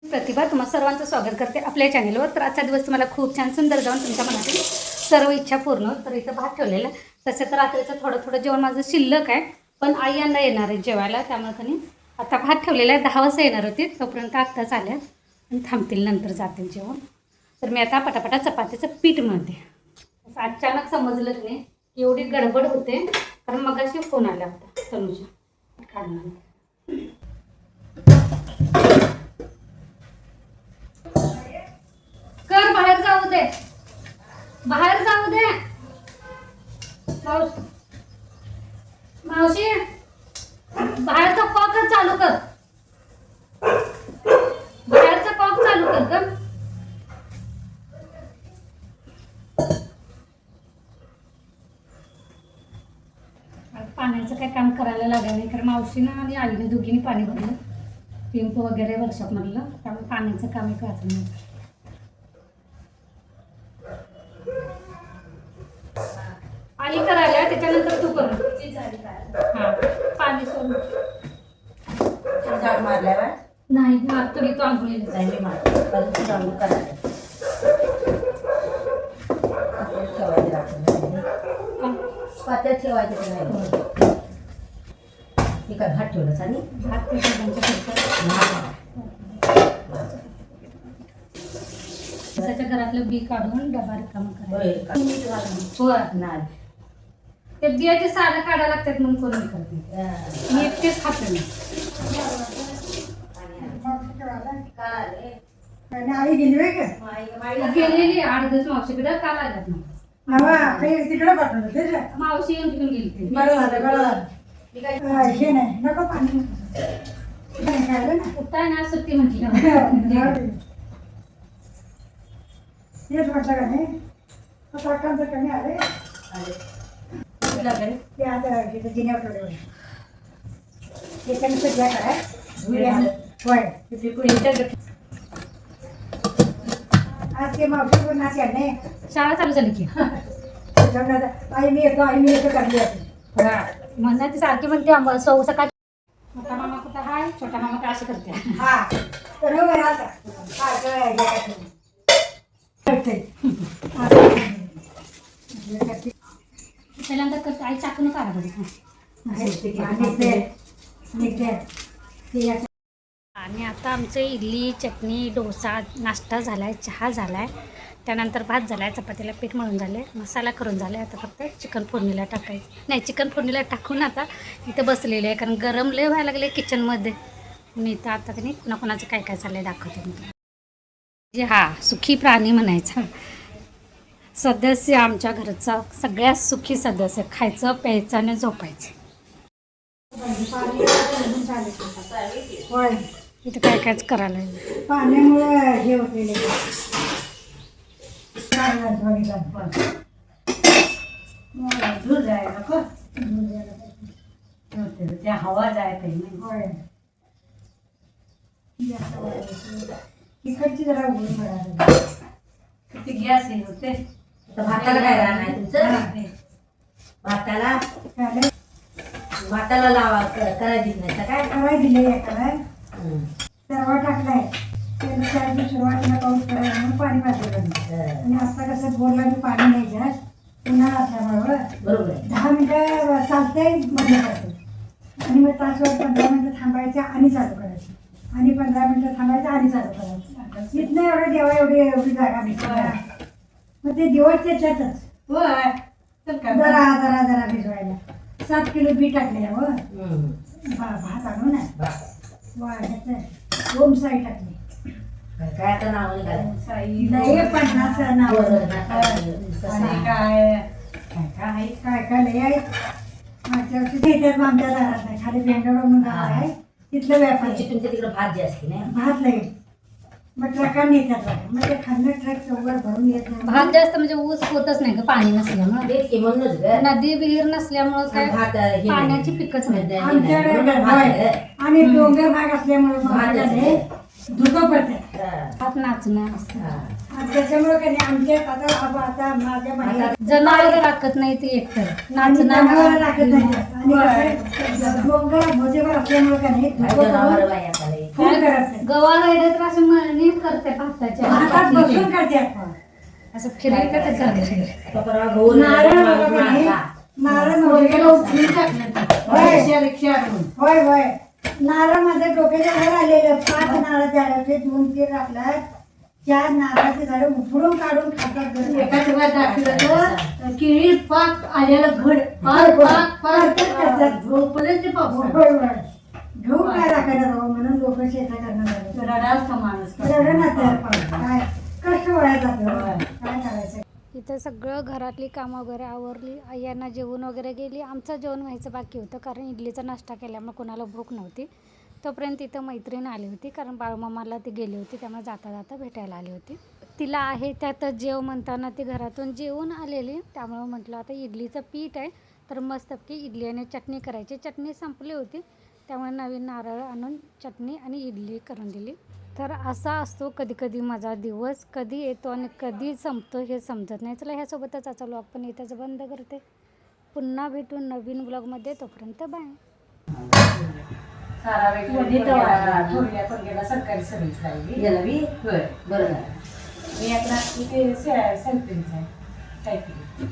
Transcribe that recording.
प्रतिभा तुम्हा सर्वांचं स्वागत करते आपल्या चॅनेलवर. तर आजचा दिवस तुम्हाला खूप छान सुंदर जाऊन तुमच्या मनातील सर्व इच्छा पूर्ण होत. तर इथं भात ठेवलेला आहे. तसं तर रात्रीचं थोडं जेवण माझं शिल्लक आहे, पण आई यांना येणार आहे जेवायला, त्यामुळे त्यांनी आता भात ठेवलेला आहे. 10 वाजता येणार होते, तोपर्यंत आत्ताच आल्या आणि थांबतील, नंतर जातील जेवण. तर मी आता पटापटा चपातीचं पीठ मळते. असं अचानक समजलं की नाही, एवढी गडबड होते कारण मगाशी फोन आला होता तनुजा काढणार. कर, बाहेर जाऊ दे, बाहेर जाऊ दे. मावशी बाहेरचा कॉक चालू कर, बाहेरचा कॉक चालू कर ग. पाण्याचं काय काम करायला लागलं नाही, कारण मावशीनं आणि आईने दोघींनी पाणी भरलं, पिंप वगैरे वर्कशॉप मधलं, त्यामुळे पाण्याचं काम एक वाचून नाही. आई करायला त्याच्यानंतर तू कर. हा, पाणी सोडून झाड मारल्यावर नाही मारतो मी, तो आंघोळीला जाईल. नाही मारतो चालू करायचं पात्यात ठेवायचं नाही. हे काय भात ठेवलं आणि भात ते सगळ्यांच्या त्याच्या घरातलं बी काढून डबा रिकामा करायचं. होय नाही ते बियाचे साधं काढायला लागतात म्हणून कोणी करते, मी एकटेच खाते. आई गेली होय का? गेलेली 8 दिवस मावशीकडे, काल आल्यात ना. तिकडे पाठवलं ते मावशी येऊन तिकडून गेली ती. बरं झालं बरं झालं. हे नाही नको पाणी खायला ना. कुठं आहे ना सुट्टी म्हटली ना. हेच म्हटलं का नाही काकांचं कमी आले ते आता तिथं जिन्यावर ठेवले त्याच्यानंतर घ्या काय होय. आज ते मावशी नाते आले, शाळा चालू झाली की आई मी येतो काढली होती. म्हणा ती सारखी म्हणते सौ सकाळी मोठा मामा कुठं हाय, छोटा मामा काय असं करते. हा तर हो बरं आता पहिल्यांदा करते आई, चाकून काढा बघ. आणि आता आमचं इडली चटणी डोसा नाश्ता झालाय, चहा झालाय, त्यानंतर भात झालाय, चपातीला पीठ मळून झाले, मसाला करून झालाय. आता फक्त चिकन फोडणीला टाकायचं नाही, चिकन फोडणीला टाकून आता इथं बसलेले आहे, कारण गरम लय व्हायला लागले किचनमध्ये. मी तर आता की नाही कुणाकुणाचं काय काय चाललंय दाखवते मी. जे हा सुखी प्राणी म्हणायचा सदस्य, आमच्या घरचा सगळ्यात सुखी सदस्य, खायचं प्यायचं आणि झोपायचं. होय इथं काय कायच करायला लागलं. पाण्यामुळे हे होते दूर जायला नको त्या हवा जायचं नाही. होय इकडची जरा उघडी पडायला किती गॅस हे होते. भाताला काय राहणार तुमचं? भाताला लावा करायची नाही तर काय कराय दिले एकाला तरवा टाकलाय. त्याच्या सुरुवातीला पाऊस पडायला म्हणून पाणी पाजलं आणि आता कसं बोरला बी पाणी नाही जास्त उन्हाळा असल्यामुळं बरोबर आहे. 10 मिनिटं चालतंय मध्ये पडते आणि मग तासभर 15 मिनिटं थांबायचं आणि चालू करायचं आणि 15 मिनिटं थांबायचं आणि चालू करायचं. इथनं एवढं देवा एवढी जागा भेटली, मग ते दिवस त्याच्यातच होय तर काय जरा भिजवायला 7 किलो बी टाकले हो. भात आणू ना ह्याचं ओम साई टाकले. काय आता नाव निघालं लय 50 नाव काय लय आहेत. मागच्या वर्षी देतात आमच्या दारात नाही, खाली बेंगलोर म्हणून गाव आहे तिथलं व्यापारी तुमच्या तिकडे भात जास्त नाही. भात लय मग ट्रकांनी येतात, मग ते खाल्लं ट्रक चौघड भरून येत नाही. भात जास्त म्हणजे ऊस होतच नाही का पाणी नसल्यामुळं, तेच की म्हणूनच ग नदी विहीर नसल्यामुळं काय भात हे नाही. पाण्याची पिकच नाही. आमच्याकडे होय. आणि डोंगर भाग असल्यामुळे धुकं पडतात, भात नाचणं असतं. आणि त्याच्यामुळे काही नाही आमच्या आता माझ्या माहेर जनावर राखत नाही ते एकतर जनावरं नाचणं राखत नाही आणि कसं डोंगर मोजेवर असल्यामुळे काही नाही धुकं जनावर पडून बाया खाली खूप करत नाही. गवा राहिलं तर असं नीट करते भाताच्या हातात बसून करते आपण. असं फिरायचं नारळ त्याच्यात बघा नाही. नारळ पोरग्याला मध्ये उचलून टाकलं. होय. रिक्षा आणून. होय होय नारळ माझ्या डोक्याच्या वर आलेलं 5 नारळ झाडाचे 2-3 आपल्यात 4 नारळाचे झाड उपडून काढून खातात घरी. एका ठिकाणी दाखवलं तर केळी पाक आलेलं घड होय, होय. पाक पाक झोपलं ते पावसाळ्यात. होय होय घेऊन काय राखायला जावं म्हणून लोक शेता करणार रडायचा माणूस एवढं ना तर काय कष्ट वळायचं आपल्याला काय करायचं. इथं सगळं घरातली कामं वगैरे आवरली. आयांना जेवण वगैरे गेली. आमचं जेवण व्हायचं बाकी होतं कारण इडलीचा नाश्ता केल्यामुळे कोणाला भूक नव्हती. तोपर्यंत इथं मैत्रीण आली होती कारण बाळूमामाला ती गेली होती त्यामुळे जाता जाता भेटायला आली होती. तिला आहे त्यातच जेव म्हणताना ती घरातून जेवून आलेली त्यामुळं म्हटलं आता इडलीचं पीठ आहे तर मस्तपैकी इडली आणि चटणी करायची. चटणी संपली होती त्यामुळे नवीन नारळ आणून चटणी आणि इडली करून दिली. तर असा असतो कधी कधी माझा दिवस. कधी येतो आणि कधी संपतो हे समजत नाही. चला ह्यासोबतच आजचा व्लॉग पण इथंच बंद करते. पुन्हा भेटून नवीन व्लॉगमध्ये. तोपर्यंत बाय. थोरल्या पोरग्याला सरकारी सर्व्हिस लागली. गेला बी होय बरं झालं. मी आता इथे सेल्फीच आहे टायपिंग.